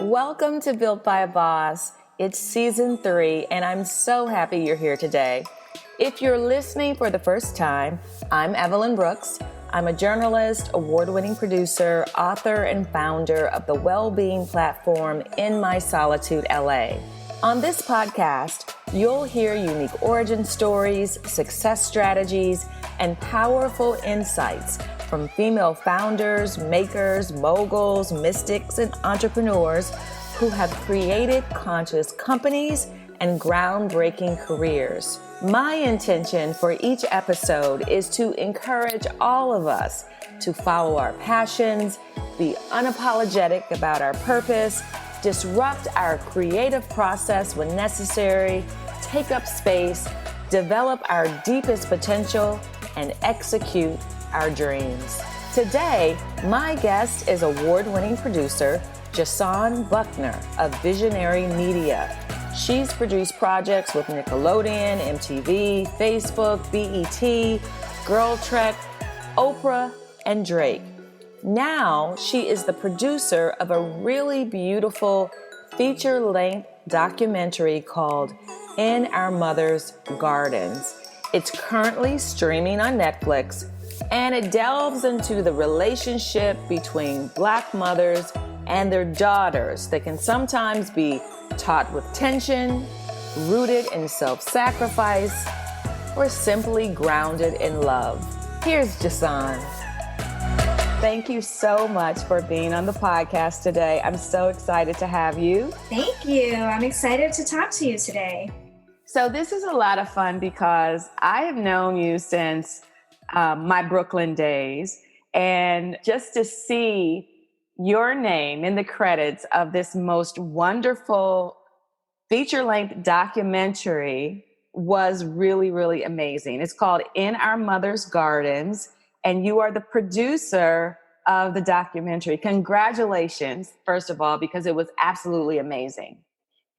Welcome to Built by a Boss. It's season 3, and I'm so happy you're here today. If you're listening for the first time, I'm Evolyn Brooks. I'm a journalist, award-winning producer, author, and founder of the wellbeing platform In My Solitude, LA. On this podcast, you'll hear unique origin stories, success strategies, and powerful insights from female founders, makers, moguls, mystics, and entrepreneurs who have created conscious companies and groundbreaking careers. My intention for each episode is to encourage all of us to follow our passions, be unapologetic about our purpose, disrupt our creative process when necessary, take up space, develop our deepest potential, and execute our dreams. Today, my guest is award-winning producer JaSaun Buckner of Visionary Media. She's produced projects with Nickelodeon, MTV, Facebook, BET, Girl Trek, Oprah, and Drake. Now, she is the producer of a really beautiful feature-length documentary called In Our Mother's Gardens. It's currently streaming on Netflix, and it delves into the relationship between Black mothers and their daughters that can sometimes be taught with tension, rooted in self-sacrifice, or simply grounded in love. Here's JaSaun. Thank you so much for being on the podcast today. I'm so excited to have you. Thank you. I'm excited to talk to you today. So this is a lot of fun because I have known you since my Brooklyn days, and just to see your name in the credits of this most wonderful feature-length documentary was really, really amazing. It's called In Our Mother's Gardens, and you are the producer of the documentary. Congratulations, first of all, because it was absolutely amazing.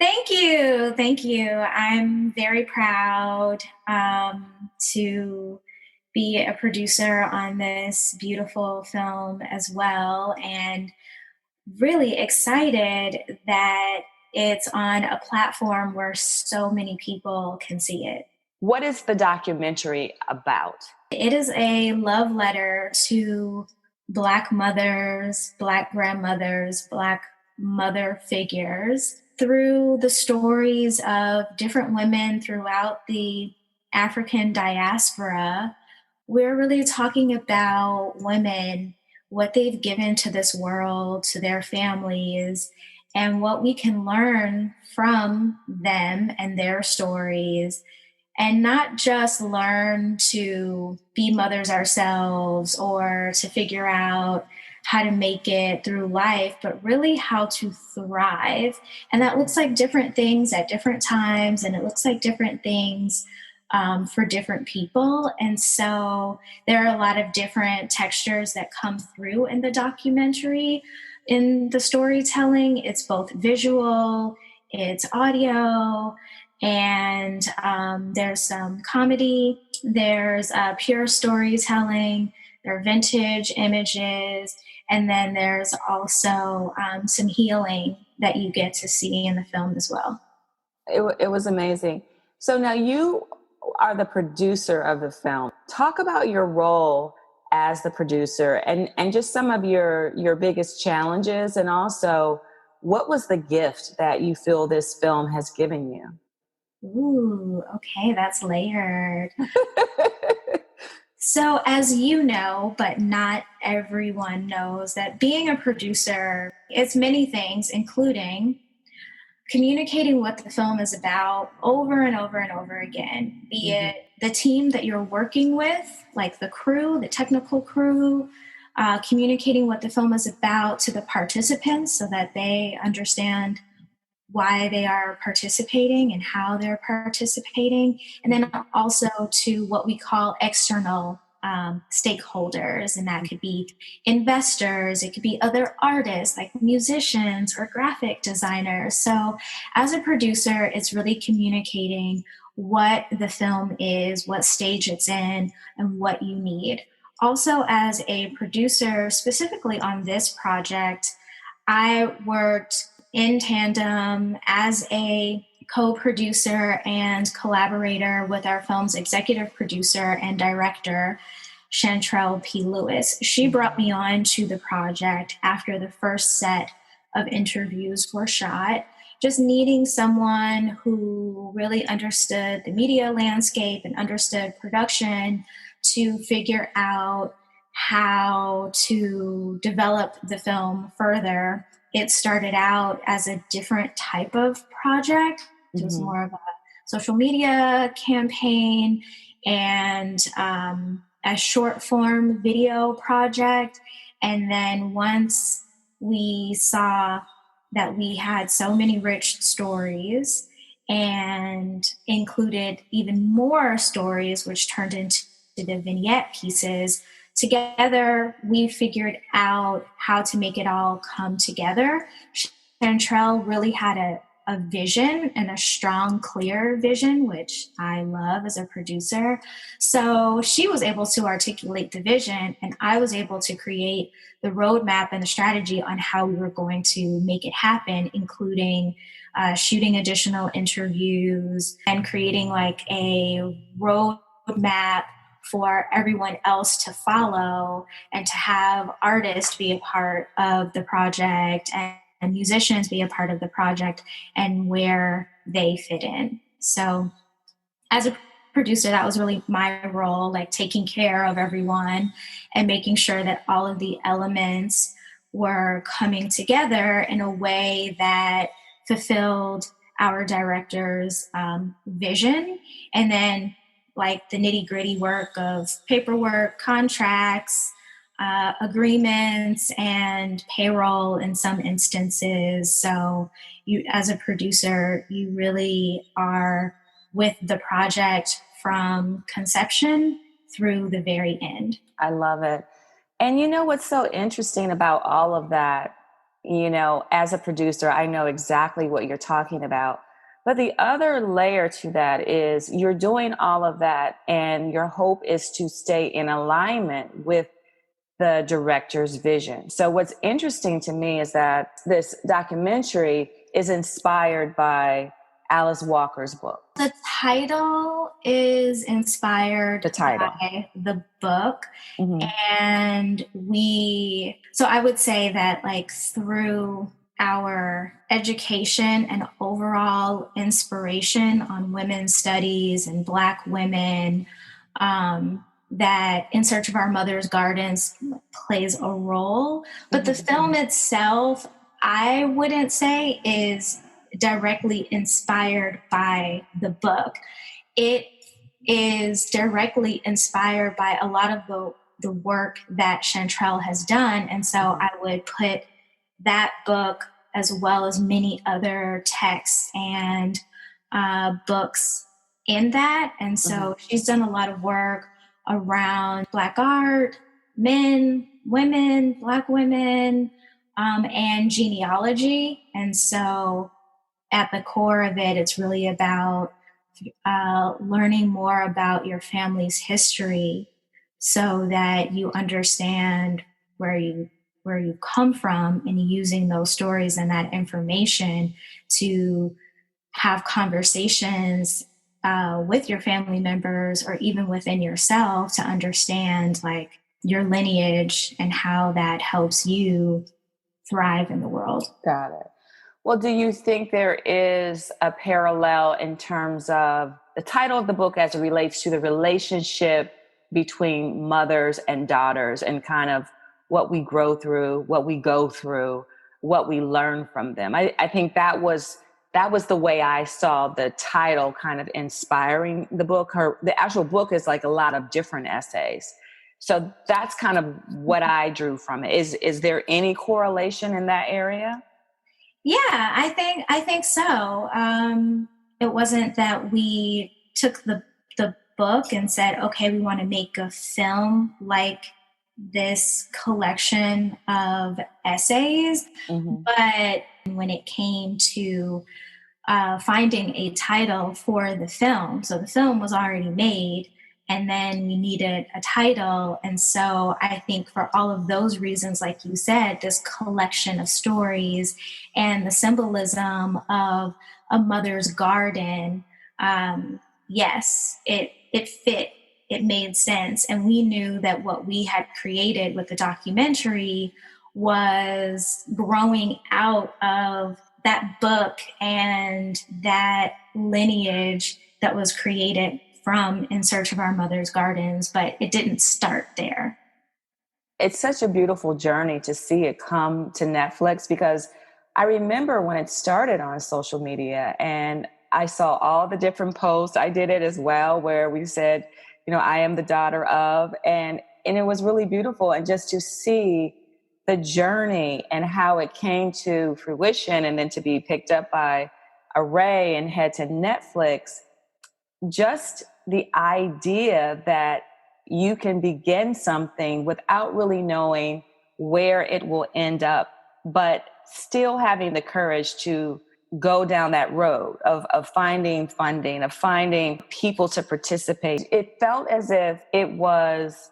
Thank you. Thank you. I'm very proud to be a producer on this beautiful film as well, and really excited that it's on a platform where so many people can see it. What is the documentary about? It is a love letter to Black mothers, Black grandmothers, Black mother figures through the stories of different women throughout the African diaspora. We're really talking about women, what they've given to this world, to their families, and what we can learn from them and their stories, and not just learn to be mothers ourselves or to figure out how to make it through life, but really how to thrive. And that looks like different things at different times, and it looks like different things for different people. And so there are a lot of different textures that come through in the documentary. In the storytelling, it's both visual, it's audio, and there's some comedy, there's pure storytelling, there are vintage images, and then there's also some healing that you get to see in the film as well. It was amazing. So now you are the producer of the film. Talk about your role as the producer and just some of your biggest challenges, and also what was the gift that you feel this film has given you? Ooh, okay, that's layered. So as you know, but not everyone knows, that being a producer, it's many things, including communicating what the film is about over and over and over again, be it the team that you're working with, like the crew, the technical crew, communicating what the film is about to the participants so that they understand why they are participating and how they're participating, and then also to what we call external stakeholders, and that could be investors, it could be other artists like musicians or graphic designers. So as a producer, it's really communicating what the film is, what stage it's in, and what you need. also as a producer, specifically on this project, I worked in tandem as a co-producer and collaborator with our film's executive producer and director, Chantrell P. Lewis. She brought me on to the project after the first set of interviews were shot, just needing someone who really understood the media landscape and understood production to figure out how to develop the film further. It started out as a different type of project. It was more of a social media campaign and a short form video project. And then once we saw that we had so many rich stories and included even more stories, which turned into the vignette pieces, together we figured out how to make it all come together. Chantrell really had a vision and a strong, clear vision, which I love as a producer. So she was able to articulate the vision, and I was able to create the roadmap and the strategy on how we were going to make it happen, including shooting additional interviews and creating like a roadmap for everyone else to follow, and to have artists be a part of the project and musicians be a part of the project and where they fit in. So as a producer, that was really my role, like taking care of everyone and making sure that all of the elements were coming together in a way that fulfilled our director's vision. And then like the nitty gritty work of paperwork, contracts, agreements, and payroll in some instances. So you, as a producer, you really are with the project from conception through the very end. I love it. And you know what's so interesting about all of that? You know, as a producer, I know exactly what you're talking about. But the other layer to that is you're doing all of that, and your hope is to stay in alignment with the director's vision. So what's interesting to me is that this documentary is inspired by Alice Walker's book. The title is inspired by the book. And so I would say that like through our education and overall inspiration on women's studies and Black women, that In Search of Our Mother's Gardens plays a role. But the film itself, I wouldn't say is directly inspired by the book. It is directly inspired by a lot of the work that Chantrell has done. And so I would put that book as well as many other texts and books in that. And so she's done a lot of work around Black art, men, women, Black women, and genealogy. And so at the core of it, it's really about learning more about your family's history so that you understand where you come from, and using those stories and that information to have conversations with your family members or even within yourself to understand like your lineage and how that helps you thrive in the world. Got it. Well, do you think there is a parallel in terms of the title of the book as it relates to the relationship between mothers and daughters, and kind of what we grow through, what we go through, what we learn from them? I think that was the way I saw the title kind of inspiring the book. The actual book is like a lot of different essays. So that's kind of what I drew from it. Is there any correlation in that area? Yeah, I think so. It wasn't that we took the book and said, okay, we want to make a film like this collection of essays. But when it came to finding a title for the film, so the film was already made, and then we needed a title. And so I think for all of those reasons, like you said, this collection of stories and the symbolism of a mother's garden, yes, it fit. It made sense. And we knew that what we had created with the documentary was growing out of that book and that lineage that was created from In Search of Our Mother's Gardens, but it didn't start there. It's such a beautiful journey to see it come to Netflix, because I remember when it started on social media and I saw all the different posts. I did it as well, where we said, I am the daughter of, and it was really beautiful. And just to see the journey and how it came to fruition and then to be picked up by Array and head to Netflix, just the idea that you can begin something without really knowing where it will end up, but still having the courage to go down that road of finding funding, of finding people to participate. It felt as if it was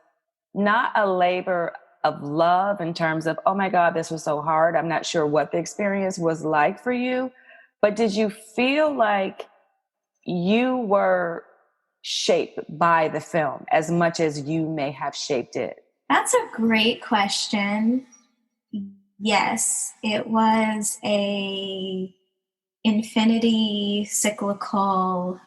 not a labor of love in terms of, oh my God, this was so hard. I'm not sure what the experience was like for you, but did you feel like you were shaped by the film as much as you may have shaped it? That's a great question. Yes, it was a infinity cyclical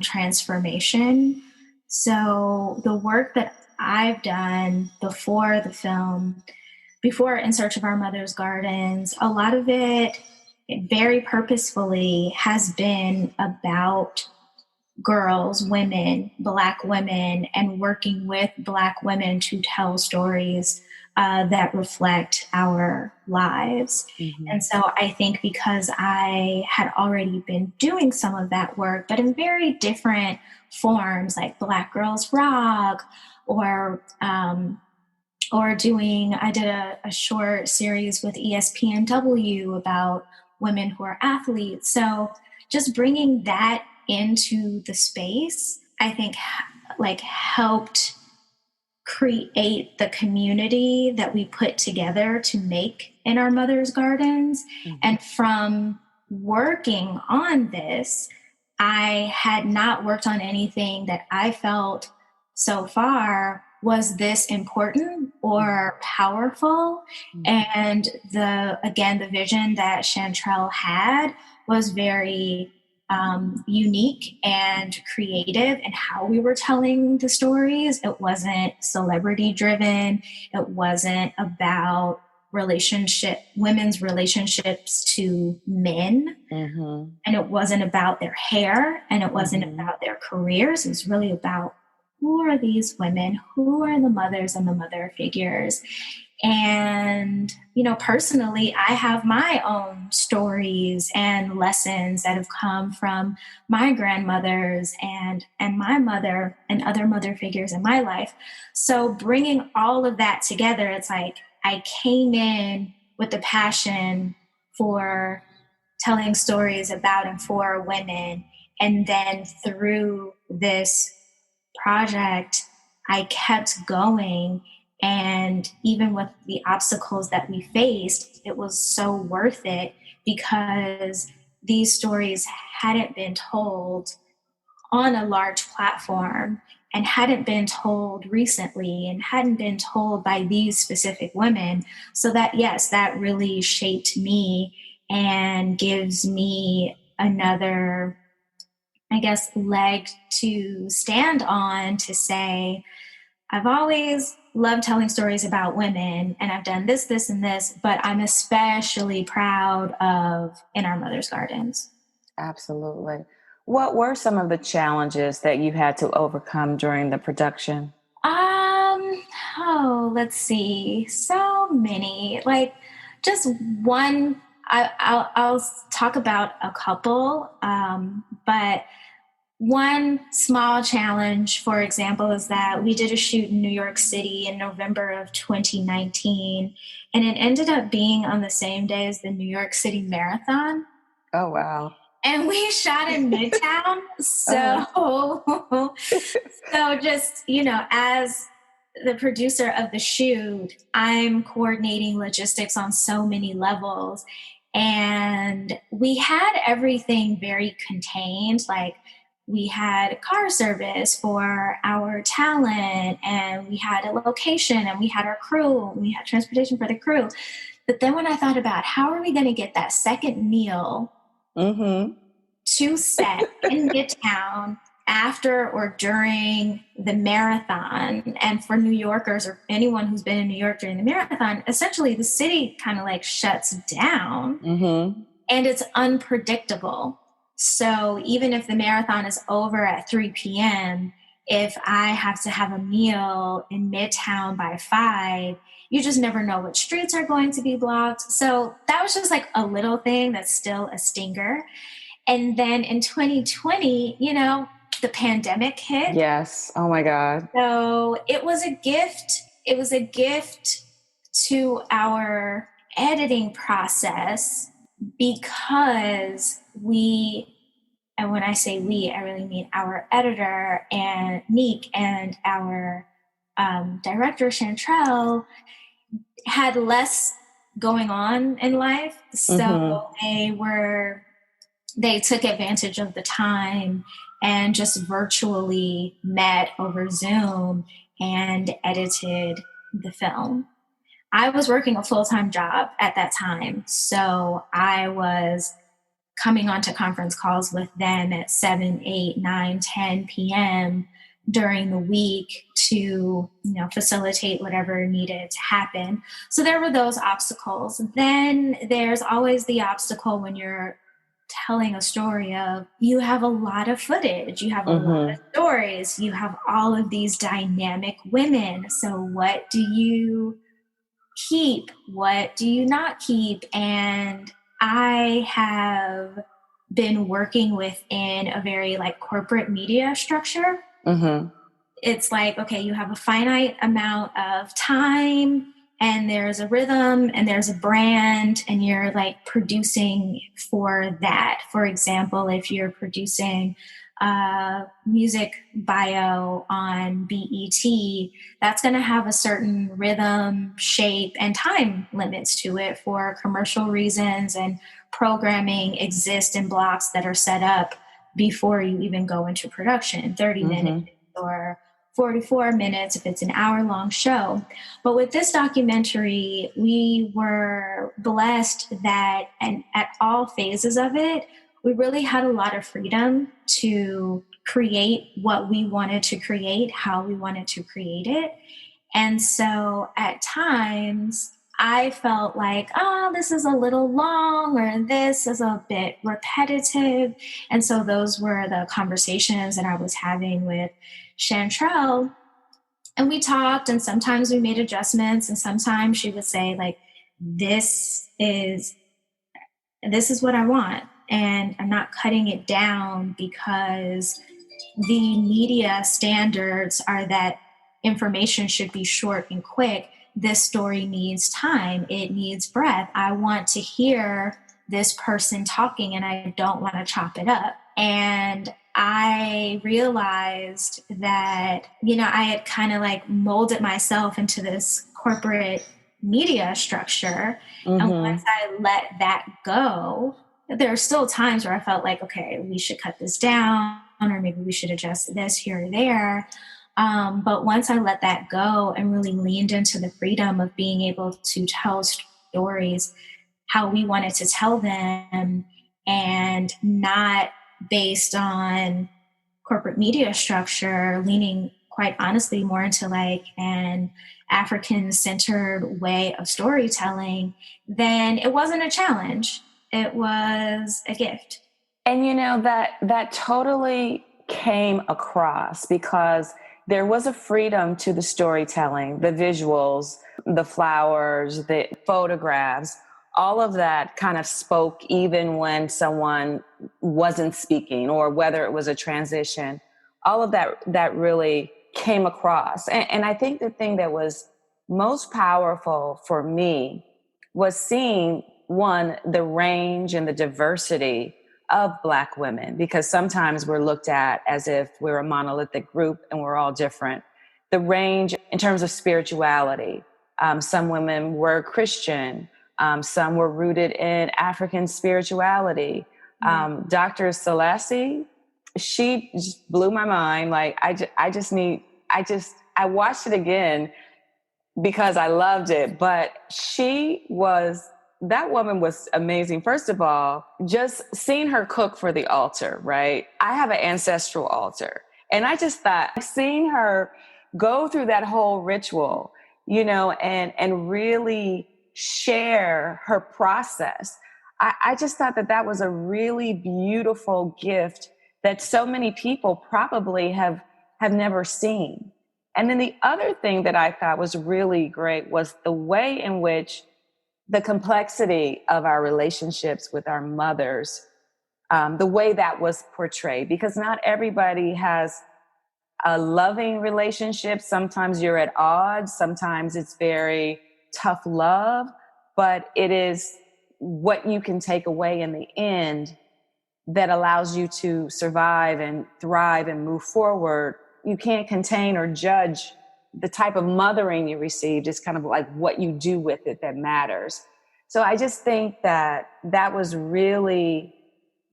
transformation. So the work that I've done before the film, before In Search of Our Mother's Gardens, a lot of it very purposefully has been about girls, women, Black women, and working with Black women to tell stories that reflect our lives. Mm-hmm. And so I think because I had already been doing some of that work, but in very different forms, like Black Girls Rock, or I did a short series with ESPNW about women who are athletes. So just bringing that into the space, I think helped create the community that we put together to make In Our Mother's Gardens. Mm-hmm. And from working on this, I had not worked on anything that I felt so far was this important or powerful. Mm-hmm. And the vision that Chantrell had was very unique and creative in how we were telling the stories. It wasn't celebrity driven. It wasn't about women's relationships to men. Mm-hmm. And it wasn't about their hair, and it wasn't about their careers. It was really about, who are these women? Who are the mothers and the mother figures? And, personally, I have my own stories and lessons that have come from my grandmothers and my mother and other mother figures in my life. So bringing all of that together, it's like I came in with the passion for telling stories about and for women. And then through this project, I kept going. And even with the obstacles that we faced, it was so worth it, because these stories hadn't been told on a large platform and hadn't been told recently and hadn't been told by these specific women. So that, yes, that really shaped me and gives me another, I guess, leg to stand on to say, I've always loved telling stories about women, and I've done this, this, and this, but I'm especially proud of In Our Mother's Gardens. Absolutely. What were some of the challenges that you had to overcome during the production? Let's see. So many. Just one. I'll talk about a couple, but one small challenge, for example, is that we did a shoot in New York City in November of 2019, and it ended up being on the same day as the New York City Marathon. Oh, wow. and we shot in Midtown. So, so just, as the producer of the shoot, I'm coordinating logistics on so many levels. And we had everything very contained. Like, we had car service for our talent, and we had a location, and we had our crew, and we had transportation for the crew. But then when I thought about how are we going to get that second meal to set in Midtown after or during the marathon, and for New Yorkers or anyone who's been in New York during the marathon, essentially the city kind of like shuts down and it's unpredictable. So even if the marathon is over at 3 p.m., if I have to have a meal in Midtown by 5, you just never know which streets are going to be blocked. So that was just like a little thing that's still a stinger. And then in 2020, the pandemic hit. Yes. Oh my God. So it was a gift. It was a gift to our editing process because and when I say we, I really mean our editor and Neek and our director Chantrell had less going on in life. So they took advantage of the time and just virtually met over Zoom and edited the film. I was working a full-time job at that time, so I was coming onto conference calls with them at 7, 8, 9, 10 p.m. during the week to, facilitate whatever needed to happen. So there were those obstacles. Then there's always the obstacle when you're telling a story of you have a lot of footage, you have a lot of stories, you have all of these dynamic women. So what do you keep? What do you not keep? And I have been working within a very like corporate media structure. It's like, okay, you have a finite amount of time and there's a rhythm and there's a brand and you're like producing for that. For example, if you're producing music bio on BET, that's going to have a certain rhythm, shape, and time limits to it for commercial reasons, and programming exists in blocks that are set up before you even go into production, 30 minutes or 44 minutes if it's an hour-long show. But with this documentary, we were blessed that, and at all phases of it, we really had a lot of freedom to create what we wanted to create, how we wanted to create it. And so at times, I felt like, this is a little long, or this is a bit repetitive. And so those were the conversations that I was having with Chantrell. And we talked, and sometimes we made adjustments, and sometimes she would say, like, this is what I want. And I'm not cutting it down because the media standards are that information should be short and quick. This story needs time. It needs breath. I want to hear this person talking, and I don't want to chop it up. And I realized that, I had kind of like molded myself into this corporate media structure. And once I let that go, there are still times where I felt like, okay, we should cut this down, or maybe we should adjust this here or there. But once I let that go and really leaned into the freedom of being able to tell stories how we wanted to tell them, and not based on corporate media structure, leaning quite honestly more into like an African-centered way of storytelling, then it wasn't a challenge. It was a gift. And that totally came across because there was a freedom to the storytelling, the visuals, the flowers, the photographs, all of that kind of spoke even when someone wasn't speaking, or whether it was a transition. All of that really came across. And I think the thing that was most powerful for me was seeing, one, the range and the diversity of Black women, because sometimes we're looked at as if we're a monolithic group and we're all different. The range in terms of spirituality, some women were Christian, some were rooted in African spirituality. Dr. Selassie, she just blew my mind. Like, I watched it again because I loved it, but that woman was amazing. First of all, just seeing her cook for the altar, right? I have an ancestral altar. And I just thought seeing her go through that whole ritual, and really share her process. I just thought that was a really beautiful gift that so many people probably have never seen. And then the other thing that I thought was really great was the way in which the complexity of our relationships with our mothers, the way that was portrayed, because not everybody has a loving relationship. Sometimes you're at odds. Sometimes it's very tough love, but it is what you can take away in the end that allows you to survive and thrive and move forward. You can't contain or judge the type of mothering you received. It's kind of like what you do with it that matters. So I just think that was really,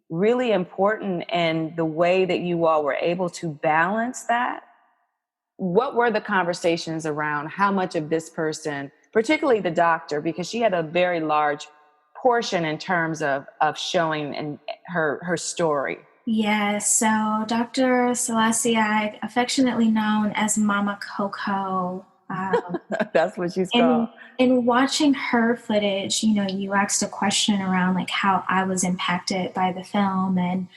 really important, and the way that you all were able to balance that. What were the conversations around how much of this person, particularly the doctor, because she had a very large portion in terms of showing and her story? Yes, so Dr. Selassie, affectionately known as Mama Coco. That's what she's called. In watching her footage, you asked a question around like how I was impacted by the film. And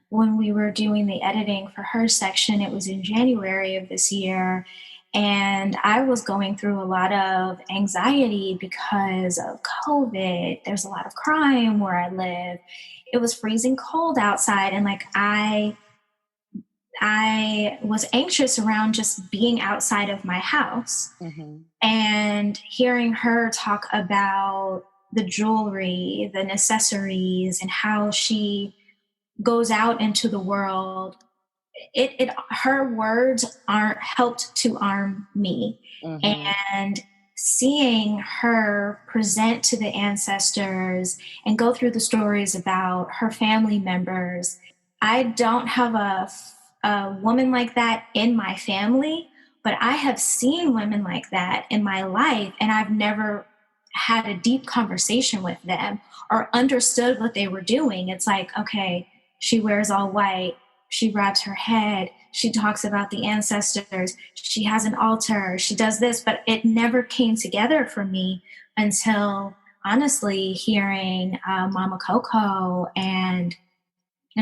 when we were doing the editing for her section, it was in January of this year. And I was going through a lot of anxiety because of COVID. There's a lot of crime where I live. It was freezing cold outside. And like I was anxious around just being outside of my house. Mm-hmm. And hearing her talk about the jewelry, the necessaries, and how she goes out into the world, her words aren't helped to arm me. Mm-hmm. And seeing her present to the ancestors and go through the stories about her family members, I don't have a woman like that in my family, but I have seen women like that in my life, and I've never had a deep conversation with them or understood what they were doing. It's like, okay, she wears all white, she wraps her head, she talks about the ancestors, she has an altar, she does this, but it never came together for me until honestly hearing Mama Coco and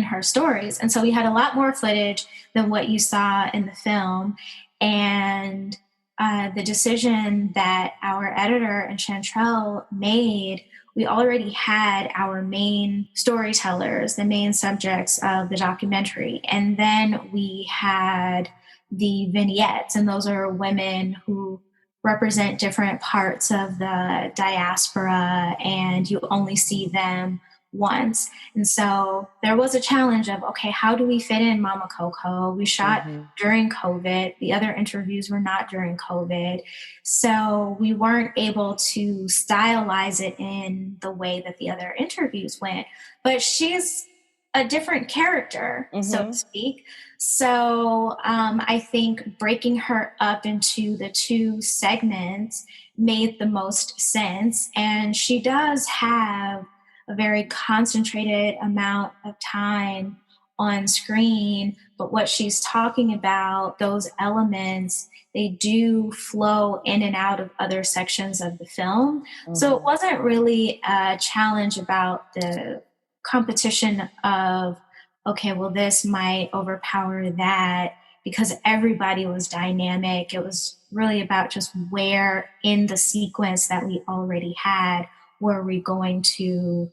her stories. And so we had a lot more footage than what you saw in the film. And the decision that our editor and Chantrell made, we already had our main storytellers, the main subjects of the documentary. And then we had the vignettes, and those are women who represent different parts of the diaspora, and you only see them once. And so there was a challenge of, okay, how do we fit in Mama Coco? We shot during COVID. The other interviews were not during COVID. So we weren't able to stylize it in the way that the other interviews went. But she's a different character, so to speak. So I think breaking her up into the two segments made the most sense. And she does have a very concentrated amount of time on screen, but what she's talking about, those elements, they do flow in and out of other sections of the film. Mm-hmm. So it wasn't really a challenge about the competition of, okay, well, this might overpower that, because everybody was dynamic. It was really about just where in the sequence that we already had were we going to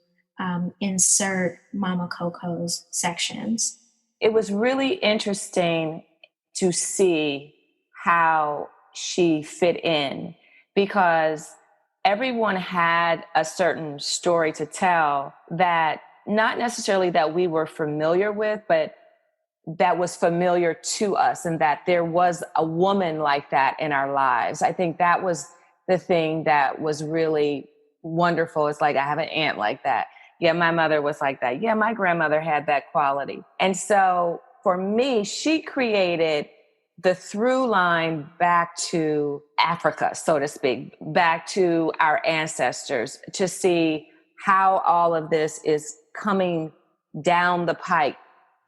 insert Mama Coco's sections. It was really interesting to see how she fit in, because everyone had a certain story to tell that not necessarily that we were familiar with, but that was familiar to us, and that there was a woman like that in our lives. I think that was the thing that was really wonderful. It's like, I have an aunt like that. Yeah, my mother was like that. Yeah, my grandmother had that quality. And so for me, she created the through line back to Africa, so to speak, back to our ancestors, to see how all of this is coming down the pike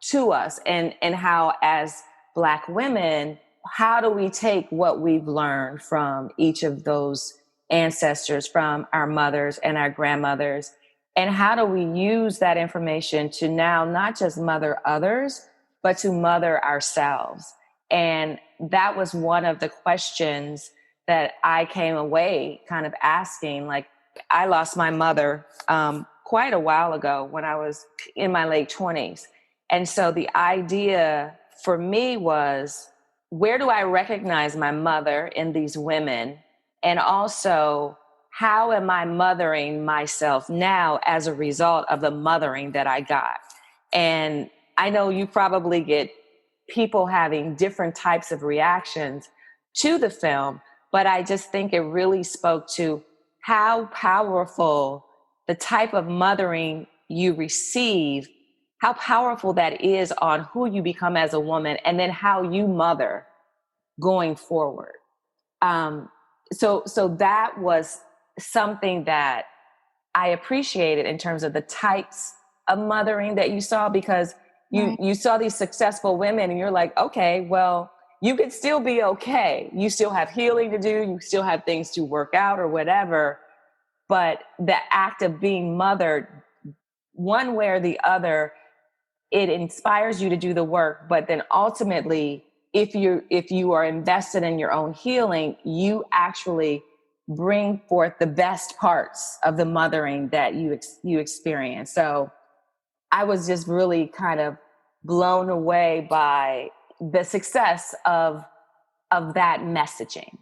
to us, and how, as Black women, how do we take what we've learned from each of those ancestors, from our mothers and our grandmothers, and how do we use that information to now not just mother others, but to mother ourselves? And that was one of the questions that I came away kind of asking. Like, I lost my mother quite a while ago when I was in my late 20s. And so the idea for me was, where do I recognize my mother in these women? And also, how am I mothering myself now as a result of the mothering that I got? And I know you probably get people having different types of reactions to the film, but I just think it really spoke to how powerful the type of mothering you receive, how powerful that is on who you become as a woman, and then how you mother going forward. So that was something that I appreciated in terms of the types of mothering that you saw, because you saw these successful women and you're like, okay, well, you could still be okay. You still have healing to do. You still have things to work out or whatever. But the act of being mothered, one way or the other, it inspires you to do the work. But then ultimately, if you are invested in your own healing, you actually bring forth the best parts of the mothering that you experience. So I was just really kind of blown away by the success of that messaging.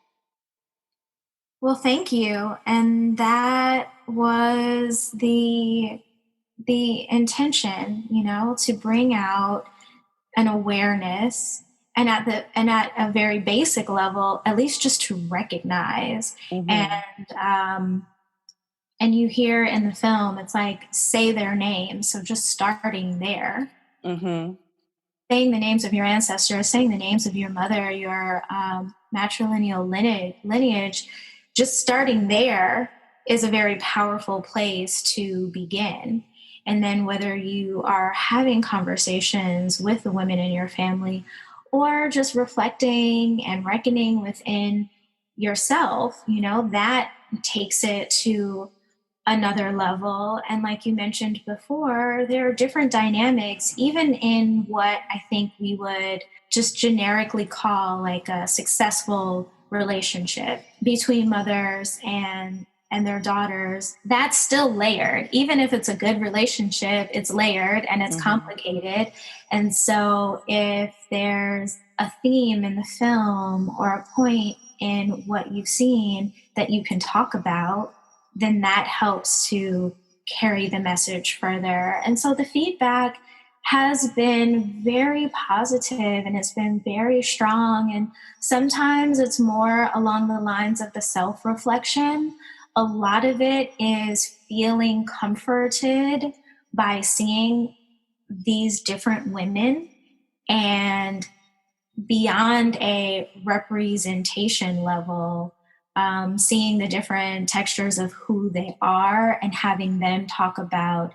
Well, thank you. And that was the intention, to bring out an awareness, and at a very basic level, at least just to recognize. Mm-hmm. And you hear in the film, it's like, say their names. So just starting there, Mm-hmm. saying the names of your ancestors, saying the names of your mother, your matrilineal lineage, just starting there is a very powerful place to begin. And then whether you are having conversations with the women in your family, or just reflecting and reckoning within yourself, that takes it to another level. And like you mentioned before, there are different dynamics, even in what I think we would just generically call like a successful relationship between mothers and their daughters. That's still layered. Even if it's a good relationship, it's layered and it's complicated. And so if there's a theme in the film or a point in what you've seen that you can talk about, then that helps to carry the message further. And so the feedback has been very positive and it's been very strong. And sometimes it's more along the lines of the self-reflection. A lot of it is feeling comforted by seeing these different women, and beyond a representation level, seeing the different textures of who they are and having them talk about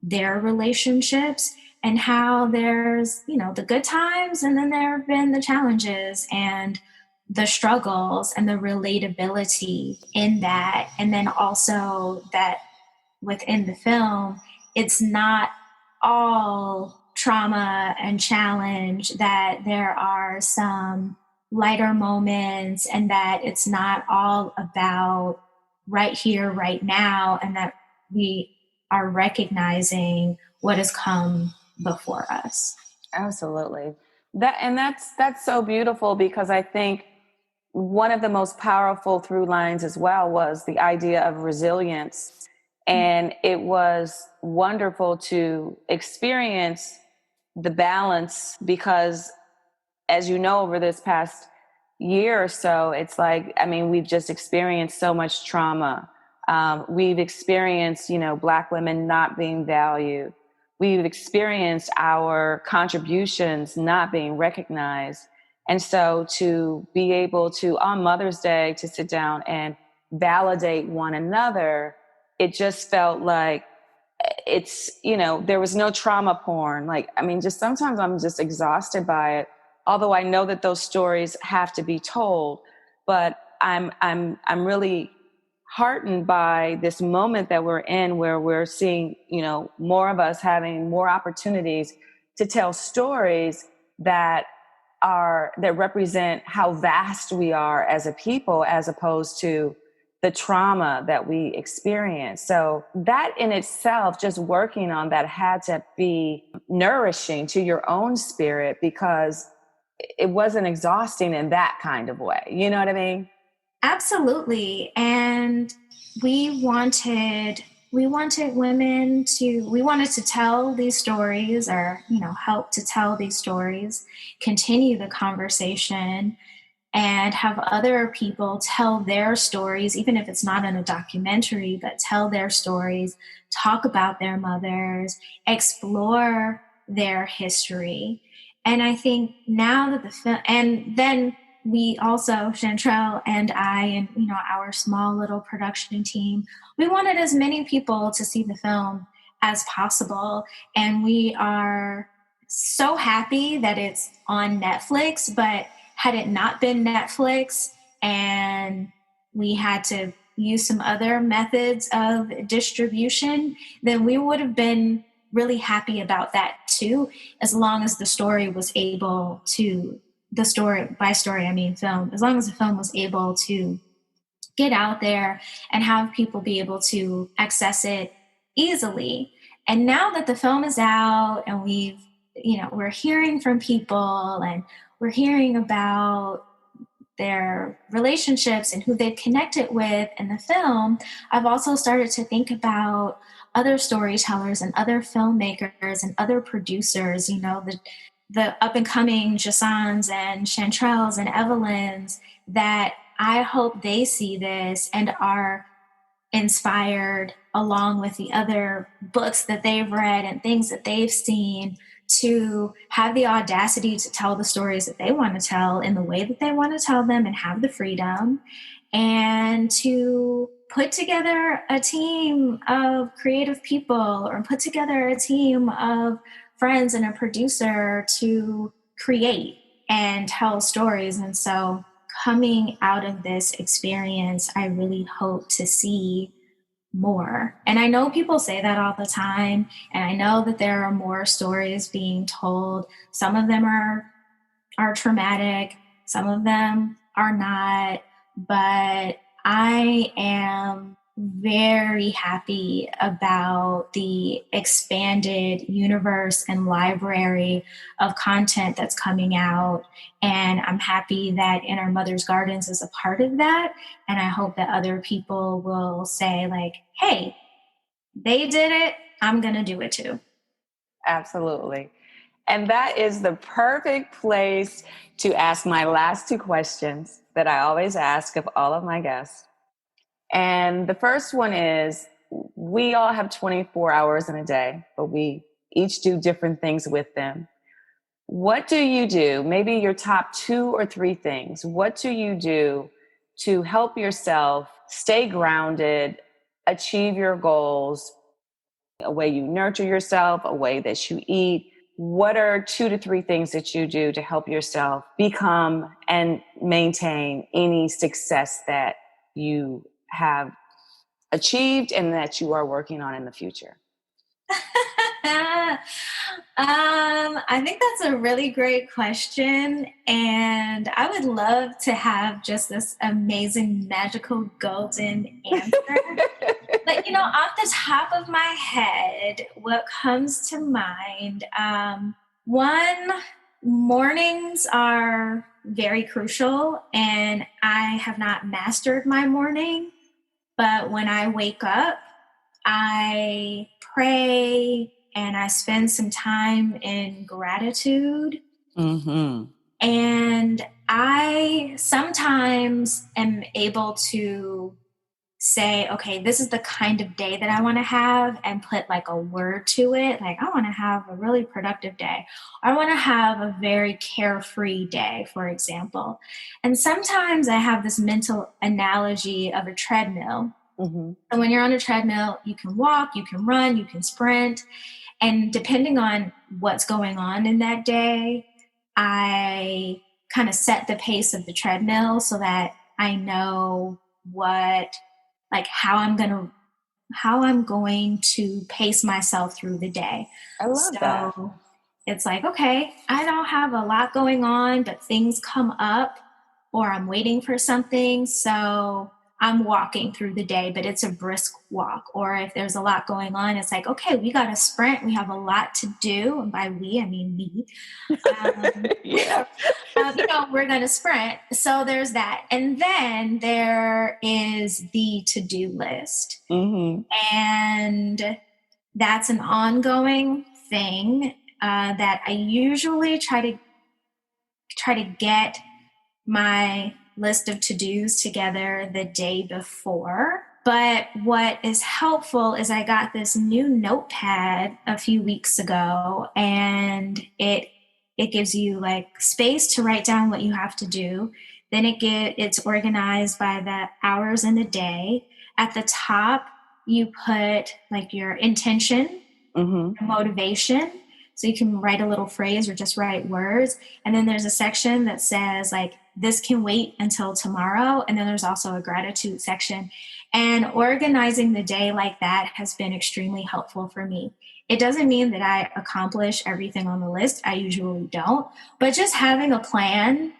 their relationships and how there's, the good times, and then there have been the challenges and the struggles and the relatability in that. And then also that within the film, it's not all trauma and challenge, that there are some lighter moments, and that it's not all about right here, right now, and that we are recognizing what has come before us. Absolutely. That's so beautiful, because I think one of the most powerful through lines as well was the idea of resilience, And it was wonderful to experience the balance because, as you know, over this past year or so, it's like, I mean, we've just experienced so much trauma. We've experienced, Black women not being valued. We've experienced our contributions not being recognized. And so to be able to, on Mother's Day, to sit down and validate one another, it just felt like there was no trauma porn. Like, I mean, just sometimes I'm just exhausted by it. Although I know that those stories have to be told, but I'm really heartened by this moment that we're in, where we're seeing, more of us having more opportunities to tell stories that represent how vast we are as a people, as opposed to the trauma that we experience. So that in itself, just working on that, had to be nourishing to your own spirit, because it wasn't exhausting in that kind of way. You know what I mean? Absolutely. And we wanted we wanted to tell these stories, or, help to tell these stories, continue the conversation, and have other people tell their stories, even if it's not in a documentary, but tell their stories, talk about their mothers, explore their history. And I think now that the film, and then we also, Chantrell and I, and our small little production team, we wanted as many people to see the film as possible. And we are so happy that it's on Netflix. But had it not been Netflix and we had to use some other methods of distribution, then we would have been really happy about that too, as long as the story was able to, the story, by story I mean film, as long as the film was able to get out there and have people be able to access it easily. And now that the film is out and we're hearing from people, and we're hearing about their relationships and who they've connected with in the film, I've also started to think about other storytellers and other filmmakers and other producers, the up and coming JaSauns and Chantrells and Evolyns, that I hope they see this and are inspired, along with the other books that they've read and things that they've seen, to have the audacity to tell the stories that they want to tell in the way that they want to tell them, and have the freedom, and to put together a team of creative people, or put together a team of friends and a producer to create and tell stories. And so coming out of this experience, I really hope to see more. And I know people say that all the time, and I know that there are more stories being told. Some of them are traumatic, some of them are not, but I am very happy about the expanded universe and library of content that's coming out. And I'm happy that In Our Mother's Gardens is a part of that. And I hope that other people will say, like, hey, they did it, I'm going to do it too. Absolutely. And that is the perfect place to ask my last two questions that I always ask of all of my guests. And the first one is, we all have 24 hours in a day, but we each do different things with them. What do you do? Maybe your top 2 or 3 things. What do you do to help yourself stay grounded, achieve your goals, a way you nurture yourself, a way that you eat? What are 2 to 3 things that you do to help yourself become and maintain any success that you have achieved and that you are working on in the future? I think that's a really great question. And I would love to have just this amazing, magical, golden answer. But, off the top of my head, what comes to mind, one, mornings are very crucial, and I have not mastered my morning. But when I wake up, I pray and I spend some time in gratitude. Mm-hmm. And I sometimes am able to say, okay, this is the kind of day that I want to have, and put like a word to it. Like, I want to have a really productive day. I want to have a very carefree day, for example. And sometimes I have this mental analogy of a treadmill. Mm-hmm. And when you're on a treadmill, you can walk, you can run, you can sprint. And depending on what's going on in that day, I kind of set the pace of the treadmill so that I know how I'm going to pace myself through the day. I love that. So it's like, okay, I don't have a lot going on, but things come up or I'm waiting for something. So I'm walking through the day, but it's a brisk walk. Or if there's a lot going on, it's like, okay, we got to sprint. We have a lot to do. And by we, I mean me. Yeah. We're going to sprint. So there's that. And then there is the to-do list. Mm-hmm. And that's an ongoing thing that I usually try to get my list of to-dos together the day before. But what is helpful is I got this new notepad a few weeks ago, and it gives you like space to write down what you have to do. Then it's organized by the hours in the day. At the top, you put like your intention, Mm-hmm. motivation. So you can write a little phrase or just write words. And then there's a section that says like, this can wait until tomorrow. And then there's also a gratitude section. And organizing the day like that has been extremely helpful for me. It doesn't mean that I accomplish everything on the list. I usually don't. But just having a plan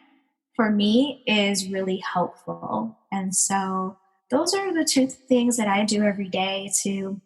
for me is really helpful. And so those are the two things that I do every day to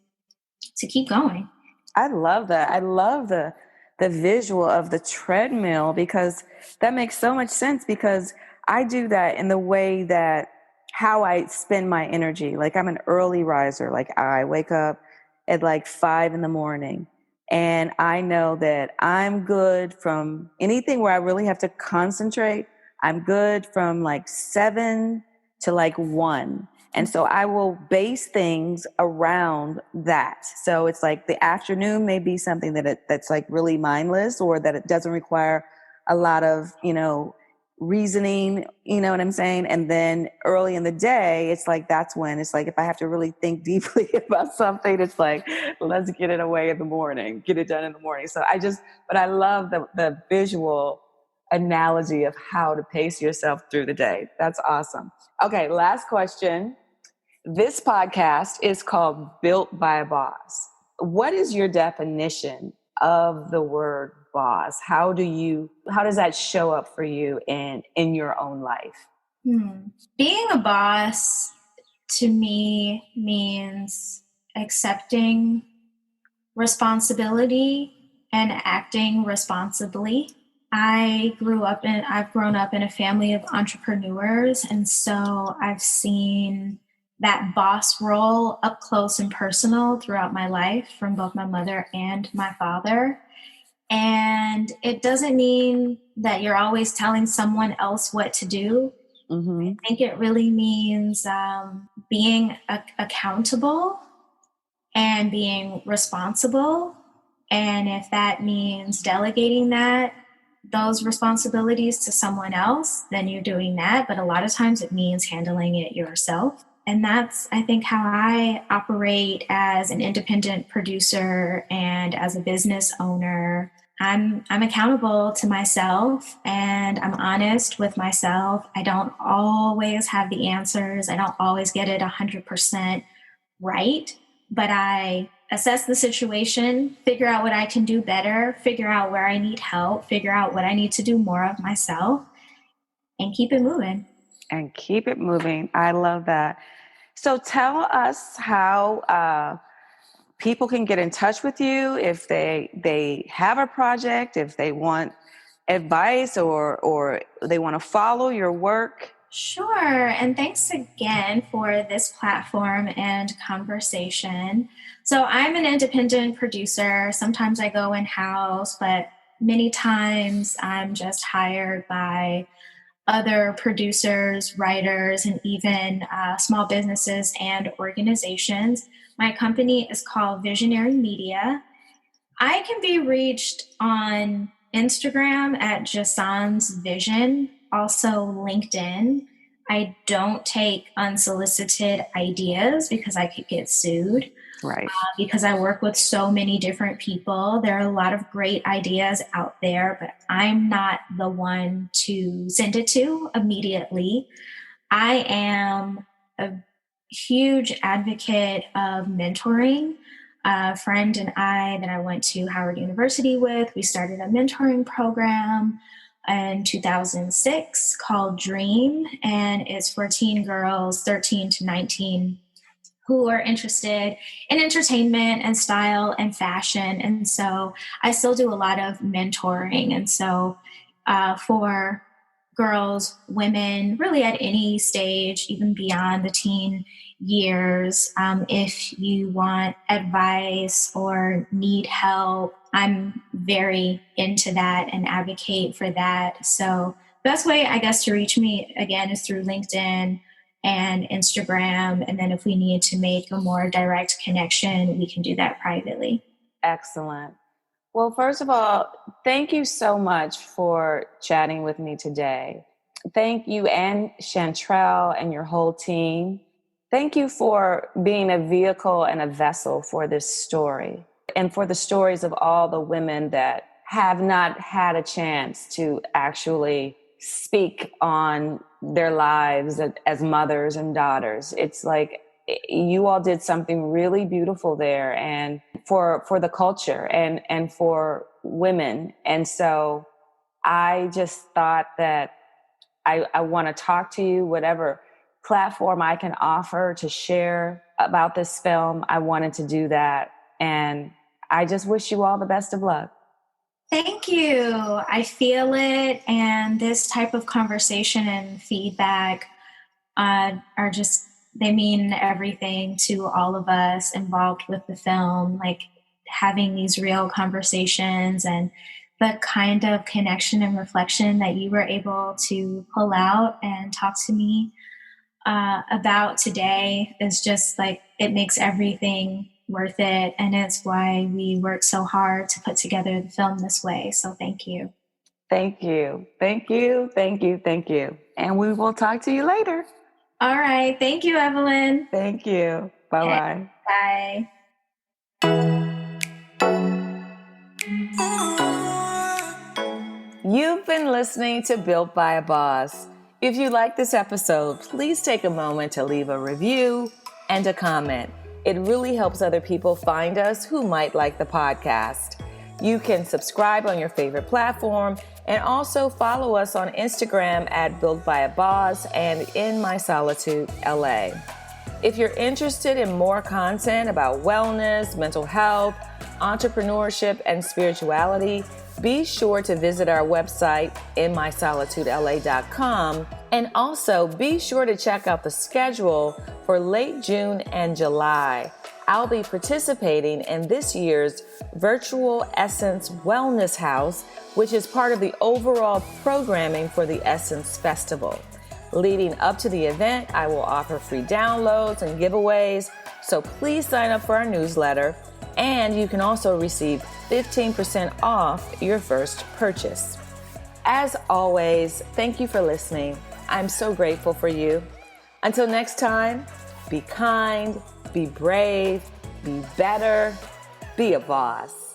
keep going. I love that. I love the visual of the treadmill, because that makes so much sense, because I do that in the way that how I spend my energy. Like, I'm an early riser. Like, I wake up at like 5 a.m. and I know that I'm good from anything where I really have to concentrate. I'm good from like 7 to like 1. And so I will base things around that. So it's like the afternoon may be something that's like really mindless, or that it doesn't require a lot of, reasoning, you know what I'm saying? And then early in the day, it's like, that's when it's like, if I have to really think deeply about something, it's like, let's get it away in the morning, get it done in the morning. But I love the visual analogy of how to pace yourself through the day. That's awesome. Okay, last question. This podcast is called Built by a Boss. What is your definition of the word boss? How does that show up for you in your own life? Being a boss to me means accepting responsibility and acting responsibly. I've grown up in a family of entrepreneurs, and so I've seen that boss role up close and personal throughout my life from both my mother and my father. And it doesn't mean that you're always telling someone else what to do. Mm-hmm. I think it really means being accountable and being responsible. And if that means delegating those responsibilities to someone else, then you're doing that. But a lot of times it means handling it yourself. And that's, I think, how I operate as an independent producer and as a business owner. I'm accountable to myself, and I'm honest with myself. I don't always have the answers. I don't always get it 100% right, but I assess the situation, figure out what I can do better, figure out where I need help, figure out what I need to do more of myself, and keep it moving. And keep it moving. I love that. So tell us how people can get in touch with you if they have a project, if they want advice, or they want to follow your work. Sure. And thanks again for this platform and conversation. So, I'm an independent producer. Sometimes I go in house, but many times I'm just hired by other producers, writers, and even small businesses and organizations. My company is called Visionary Media. I can be reached on Instagram at JaSaun's Vision, also LinkedIn. I don't take unsolicited ideas because I could get sued. Right. Because I work with so many different people. There are a lot of great ideas out there, but I'm not the one to send it to immediately. I am a huge advocate of mentoring. A friend and I that I went to Howard University with, we started a mentoring program in 2006 called Dream, and it's for teen girls 13 to 19 who are interested in entertainment and style and fashion. And so I still do a lot of mentoring. And so for girls, women, really at any stage, even beyond the teen years, if you want advice or need help, I'm very into that and advocate for that. So best way, I guess, to reach me again is through LinkedIn and Instagram. And then if we need to make a more direct connection, we can do that privately. Excellent. Well, first of all, thank you so much for chatting with me today. Thank you and Chantrell and your whole team. Thank you for being a vehicle and a vessel for this story and for the stories of all the women that have not had a chance to actually speak on their lives as mothers and daughters. It's like you all did something really beautiful there, and for the culture and for women. And so I just thought that I want to talk to you, whatever platform I can offer to share about this film. I wanted to do that. And I just wish you all the best of luck. Thank you. I feel it. And this type of conversation and feedback are just, they mean everything to all of us involved with the film. Like having these real conversations and the kind of connection and reflection that you were able to pull out and talk to me about today is just like, it makes everything worth it. And it's why we work so hard to put together the film this way. So thank you. Thank you. Thank you. Thank you. Thank you. And we will talk to you later. All right. Thank you, Evolyn. Thank you. Bye-bye. Bye. You've been listening to Built by a Boss. If you like this episode, please take a moment to leave a review and a comment. It really helps other people find us who might like the podcast. You can subscribe on your favorite platform and also follow us on Instagram at Built by a Boss and in My Solitude, LA. If you're interested in more content about wellness, mental health, entrepreneurship, and spirituality, be sure to visit our website, inmysolitudela.com, and also be sure to check out the schedule for late June and July. I'll be participating in this year's Virtual Essence Wellness House, which is part of the overall programming for the Essence Festival. Leading up to the event, I will offer free downloads and giveaways, so please sign up for our newsletter, and you can also receive 15% off your first purchase. As always, thank you for listening. I'm so grateful for you. Until next time, be kind, be brave, be better, be a boss.